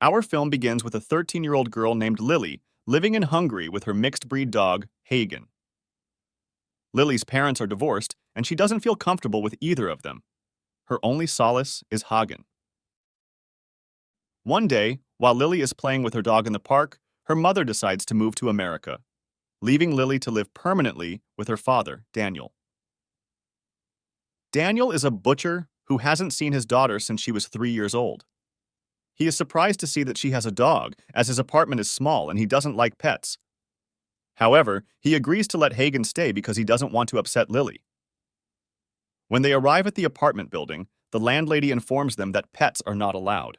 Our film begins with a 13-year-old girl named Lily living in Hungary with her mixed-breed dog, Hagen. Lily's parents are divorced, and she doesn't feel comfortable with either of them. Her only solace is Hagen. One day, while Lily is playing with her dog in the park, her mother decides to move to America, leaving Lily to live permanently with her father, Daniel. Daniel is a butcher who hasn't seen his daughter since she was 3 years old. He is surprised to see that she has a dog, as his apartment is small and he doesn't like pets. However, he agrees to let Hagen stay because he doesn't want to upset Lily. When they arrive at the apartment building, the landlady informs them that pets are not allowed.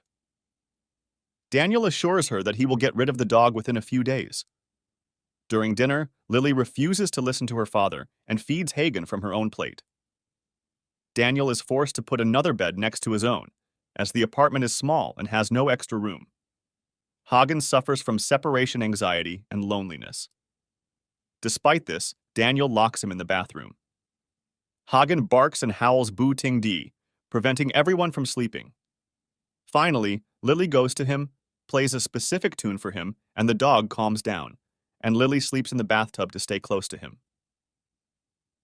Daniel assures her that he will get rid of the dog within a few days. During dinner, Lily refuses to listen to her father and feeds Hagen from her own plate. Daniel is forced to put another bed next to his own, as the apartment is small and has no extra room. Hagen suffers from separation anxiety and loneliness. Despite this, Daniel locks him in the bathroom. Hagen barks and howls boo ting dee, preventing everyone from sleeping. Finally, Lily goes to him, plays a specific tune for him, and the dog calms down, and Lily sleeps in the bathtub to stay close to him.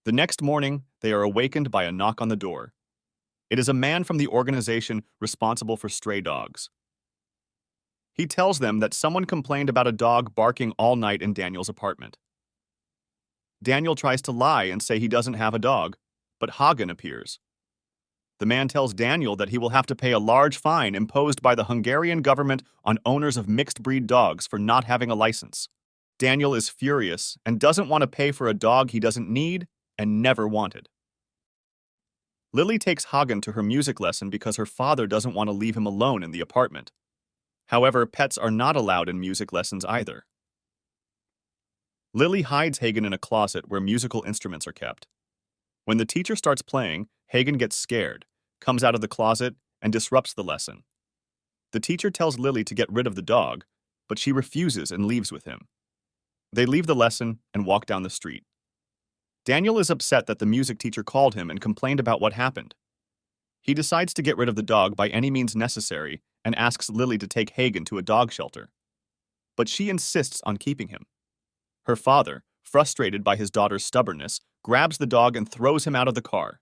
The next morning, they are awakened by a knock on the door. It is a man from the organization responsible for stray dogs. He tells them that someone complained about a dog barking all night in Daniel's apartment. Daniel tries to lie and say he doesn't have a dog, but Hagen appears. The man tells Daniel that he will have to pay a large fine imposed by the Hungarian government on owners of mixed-breed dogs for not having a license. Daniel is furious and doesn't want to pay for a dog he doesn't need and never wanted. Lily takes Hagen to her music lesson because her father doesn't want to leave him alone in the apartment. However, pets are not allowed in music lessons either. Lily hides Hagen in a closet where musical instruments are kept. When the teacher starts playing, Hagen gets scared, comes out of the closet, and disrupts the lesson. The teacher tells Lily to get rid of the dog, but she refuses and leaves with him. They leave the lesson and walk down the street. Daniel is upset that the music teacher called him and complained about what happened. He decides to get rid of the dog by any means necessary and asks Lily to take Hagen to a dog shelter. But she insists on keeping him. Her father, frustrated by his daughter's stubbornness, grabs the dog and throws him out of the car.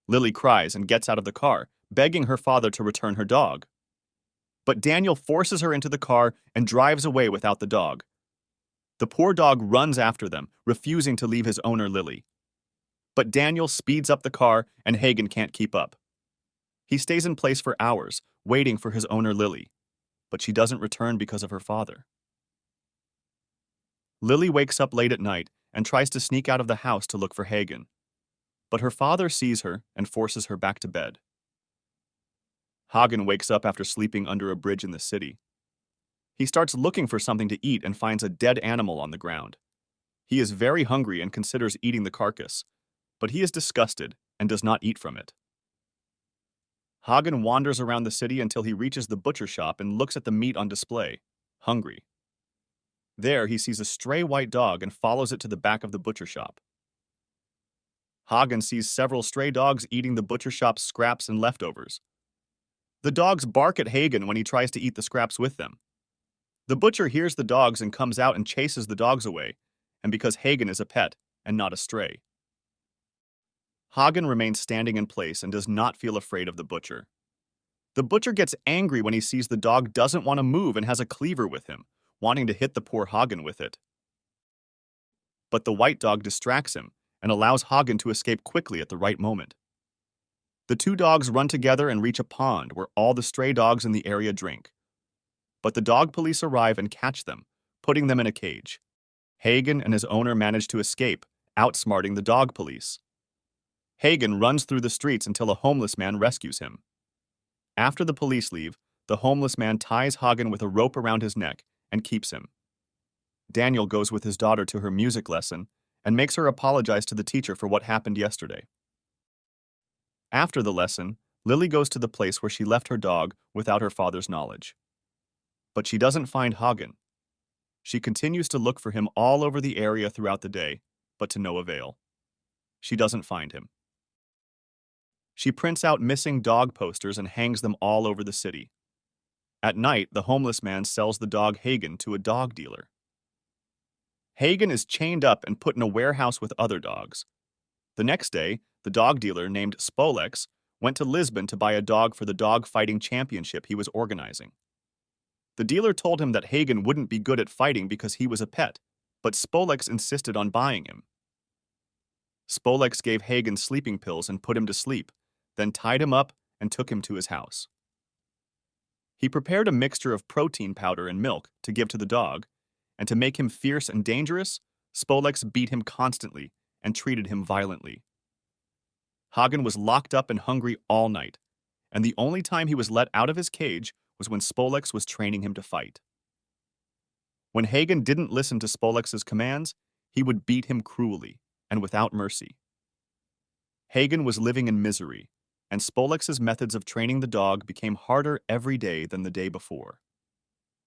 Lily cries and gets out of the car, begging her father to return her dog. But Daniel forces her into the car and drives away without the dog. The poor dog runs after them, refusing to leave his owner Lily. But Daniel speeds up the car and Hagen can't keep up. He stays in place for hours, waiting for his owner Lily, but she doesn't return because of her father. Lily wakes up late at night and tries to sneak out of the house to look for Hagen, but her father sees her and forces her back to bed. Hagen wakes up after sleeping under a bridge in the city. He starts looking for something to eat and finds a dead animal on the ground. He is very hungry and considers eating the carcass, but he is disgusted and does not eat from it. Hagen wanders around the city until he reaches the butcher shop and looks at the meat on display, hungry. There, he sees a stray white dog and follows it to the back of the butcher shop. Hagen sees several stray dogs eating the butcher shop's scraps and leftovers. The dogs bark at Hagen when he tries to eat the scraps with them. The butcher hears the dogs and comes out and chases the dogs away, and because Hagen is a pet and not a stray. Hagen remains standing in place and does not feel afraid of the butcher. The butcher gets angry when he sees the dog doesn't want to move and has a cleaver with him, wanting to hit the poor Hagen with it. But the white dog distracts him and allows Hagen to escape quickly at the right moment. The two dogs run together and reach a pond where all the stray dogs in the area drink. But the dog police arrive and catch them, putting them in a cage. Hagen and his owner manage to escape, outsmarting the dog police. Hagen runs through the streets until a homeless man rescues him. After the police leave, the homeless man ties Hagen with a rope around his neck and keeps him. Daniel goes with his daughter to her music lesson and makes her apologize to the teacher for what happened yesterday. After the lesson, Lily goes to the place where she left her dog without her father's knowledge. But she doesn't find Hagen. She continues to look for him all over the area throughout the day, but to no avail. She doesn't find him. She prints out missing dog posters and hangs them all over the city. At night, the homeless man sells the dog Hagen to a dog dealer. Hagen is chained up and put in a warehouse with other dogs. The next day, the dog dealer named Spolex went to Lisbon to buy a dog for the dog fighting championship he was organizing. The dealer told him that Hagen wouldn't be good at fighting because he was a pet, but Spolex insisted on buying him. Spolex gave Hagen sleeping pills and put him to sleep, then tied him up and took him to his house. He prepared a mixture of protein powder and milk to give to the dog, and to make him fierce and dangerous, Spolex beat him constantly and treated him violently. Hagen was locked up and hungry all night, and the only time he was let out of his cage was when Spolex was training him to fight. When Hagen didn't listen to Spolex's commands, he would beat him cruelly and without mercy. Hagen was living in misery, and Spolex's methods of training the dog became harder every day than the day before.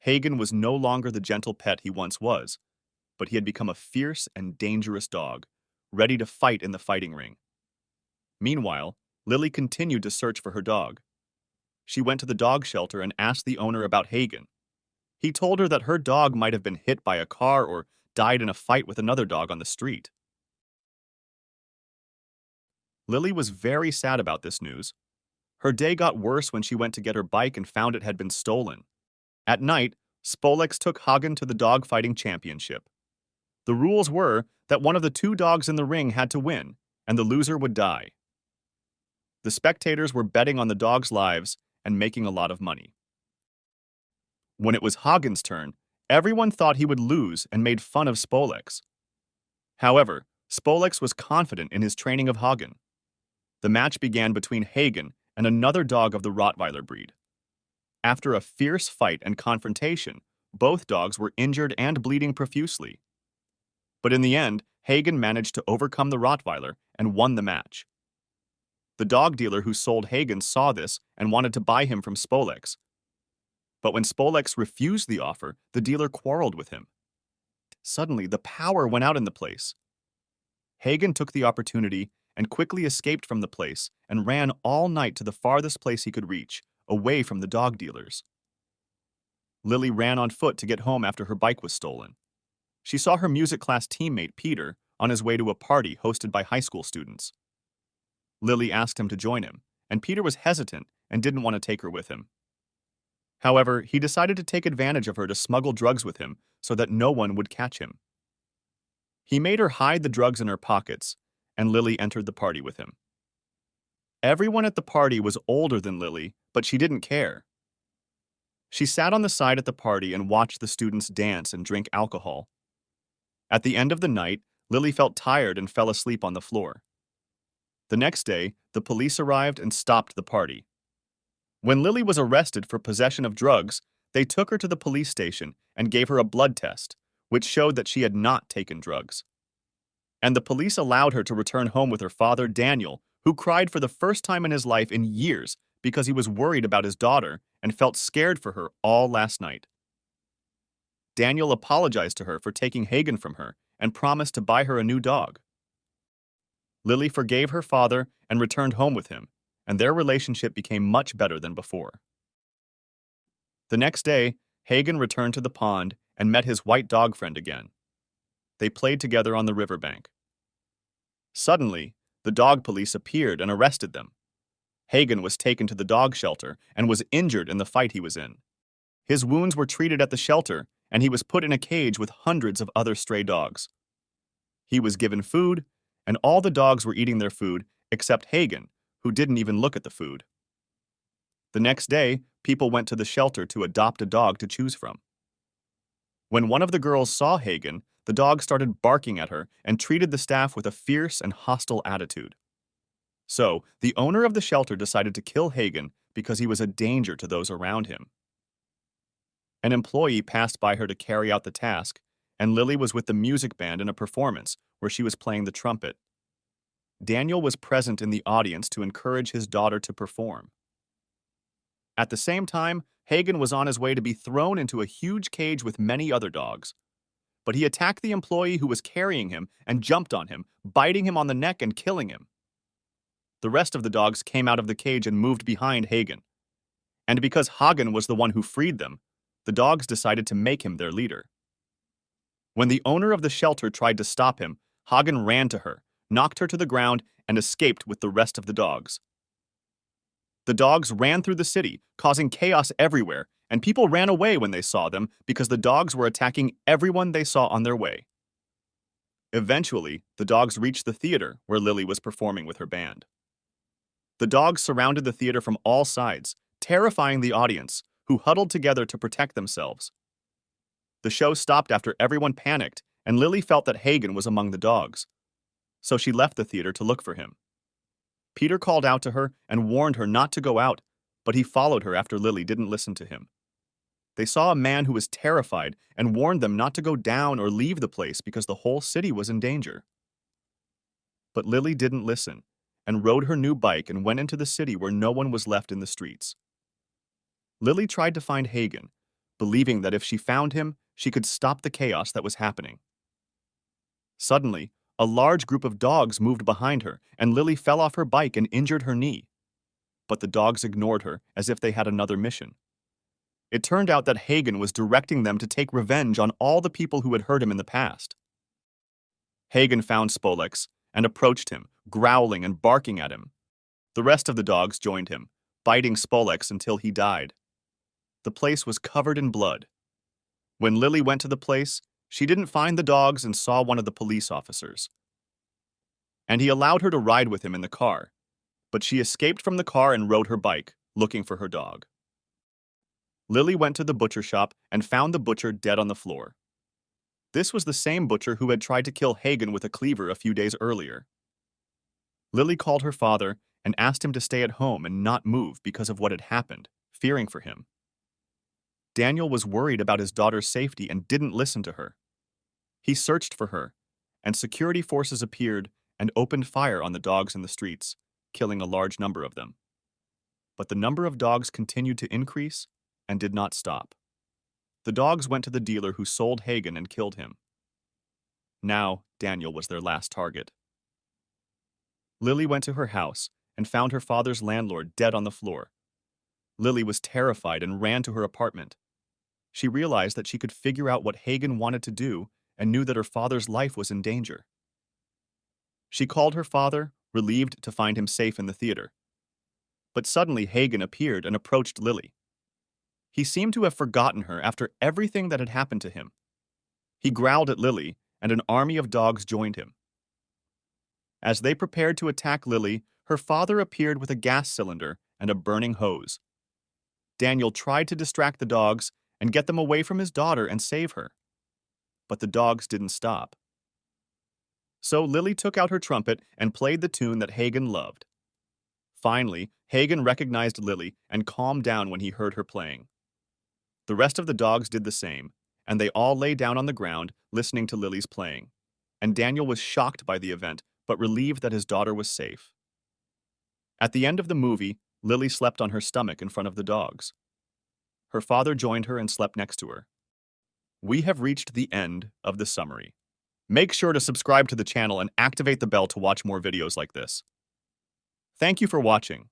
Hagen was no longer the gentle pet he once was, but he had become a fierce and dangerous dog, ready to fight in the fighting ring. Meanwhile, Lily continued to search for her dog. She went to the dog shelter and asked the owner about Hagen. He told her that her dog might have been hit by a car or died in a fight with another dog on the street. Lily was very sad about this news. Her day got worse when she went to get her bike and found it had been stolen. At night, Spolex took Hagen to the dog fighting championship. The rules were that one of the two dogs in the ring had to win, and the loser would die. The spectators were betting on the dogs' lives and making a lot of money. When it was Hagen's turn, everyone thought he would lose and made fun of Spolex. However, Spolex was confident in his training of Hagen. The match began between Hagen and another dog of the Rottweiler breed. After a fierce fight and confrontation, both dogs were injured and bleeding profusely. But in the end, Hagen managed to overcome the Rottweiler and won the match. The dog dealer who sold Hagen saw this and wanted to buy him from Spolex. But when Spolex refused the offer, the dealer quarreled with him. Suddenly, the power went out in the place. Hagen took the opportunity and quickly escaped from the place and ran all night to the farthest place he could reach, away from the dog dealers. Lily ran on foot to get home after her bike was stolen. She saw her music class teammate, Peter, on his way to a party hosted by high school students. Lily asked him to join him, and Peter was hesitant and didn't want to take her with him. However, he decided to take advantage of her to smuggle drugs with him so that no one would catch him. He made her hide the drugs in her pockets, and Lily entered the party with him. Everyone at the party was older than Lily, but she didn't care. She sat on the side at the party and watched the students dance and drink alcohol. At the end of the night, Lily felt tired and fell asleep on the floor. The next day, the police arrived and stopped the party. When Lily was arrested for possession of drugs, they took her to the police station and gave her a blood test, which showed that she had not taken drugs. And the police allowed her to return home with her father, Daniel, who cried for the first time in his life in years because he was worried about his daughter and felt scared for her all last night. Daniel apologized to her for taking Hagen from her and promised to buy her a new dog. Lily forgave her father and returned home with him, and their relationship became much better than before. The next day, Hagen returned to the pond and met his white dog friend again. They played together on the riverbank. Suddenly, the dog police appeared and arrested them. Hagen was taken to the dog shelter and was injured in the fight he was in. His wounds were treated at the shelter, and he was put in a cage with hundreds of other stray dogs. He was given food, and all the dogs were eating their food except Hagen, who didn't even look at the food. The next day, people went to the shelter to adopt a dog to choose from. When one of the girls saw Hagen, the dog started barking at her and treated the staff with a fierce and hostile attitude. So, the owner of the shelter decided to kill Hagen because he was a danger to those around him. An employee passed by her to carry out the task, and Lily was with the music band in a performance where she was playing the trumpet. Daniel was present in the audience to encourage his daughter to perform. At the same time, Hagen was on his way to be thrown into a huge cage with many other dogs. But he attacked the employee who was carrying him and jumped on him, biting him on the neck and killing him. The rest of the dogs came out of the cage and moved behind Hagen. And because Hagen was the one who freed them, the dogs decided to make him their leader. When the owner of the shelter tried to stop him, Hagen ran to her, knocked her to the ground, and escaped with the rest of the dogs. The dogs ran through the city, causing chaos everywhere, and people ran away when they saw them because the dogs were attacking everyone they saw on their way. Eventually, the dogs reached the theater where Lily was performing with her band. The dogs surrounded the theater from all sides, terrifying the audience, who huddled together to protect themselves. The show stopped after everyone panicked, and Lily felt that Hagen was among the dogs. So she left the theater to look for him. Peter called out to her and warned her not to go out, but he followed her after Lily didn't listen to him. They saw a man who was terrified and warned them not to go down or leave the place because the whole city was in danger. But Lily didn't listen and rode her new bike and went into the city where no one was left in the streets. Lily tried to find Hagen, believing that if she found him, she could stop the chaos that was happening. Suddenly, a large group of dogs moved behind her, and Lily fell off her bike and injured her knee. But the dogs ignored her as if they had another mission. It turned out that Hagen was directing them to take revenge on all the people who had hurt him in the past. Hagen found Spolex and approached him, growling and barking at him. The rest of the dogs joined him, biting Spolex until he died. The place was covered in blood. When Lily went to the place, she didn't find the dogs and saw one of the police officers. And he allowed her to ride with him in the car, but she escaped from the car and rode her bike, looking for her dog. Lily went to the butcher shop and found the butcher dead on the floor. This was the same butcher who had tried to kill Hagen with a cleaver a few days earlier. Lily called her father and asked him to stay at home and not move because of what had happened, fearing for him. Daniel was worried about his daughter's safety and didn't listen to her. He searched for her, and security forces appeared and opened fire on the dogs in the streets, killing a large number of them. But the number of dogs continued to increase and did not stop. The dogs went to the dealer who sold Hagen and killed him. Now, Daniel was their last target. Lily went to her house and found her father's landlord dead on the floor. Lily was terrified and ran to her apartment. She realized that she could figure out what Hagen wanted to do and knew that her father's life was in danger. She called her father, relieved to find him safe in the theater. But suddenly Hagen appeared and approached Lily. He seemed to have forgotten her after everything that had happened to him. He growled at Lily, and an army of dogs joined him. As they prepared to attack Lily, her father appeared with a gas cylinder and a burning hose. Daniel tried to distract the dogs and get them away from his daughter and save her. But the dogs didn't stop. So Lily took out her trumpet and played the tune that Hagen loved. Finally, Hagen recognized Lily and calmed down when he heard her playing. The rest of the dogs did the same, and they all lay down on the ground listening to Lily's playing. And Daniel was shocked by the event, but relieved that his daughter was safe. At the end of the movie, Lily slept on her stomach in front of the dogs. Her father joined her and slept next to her. We have reached the end of the summary. Make sure to subscribe to the channel and activate the bell to watch more videos like this. Thank you for watching.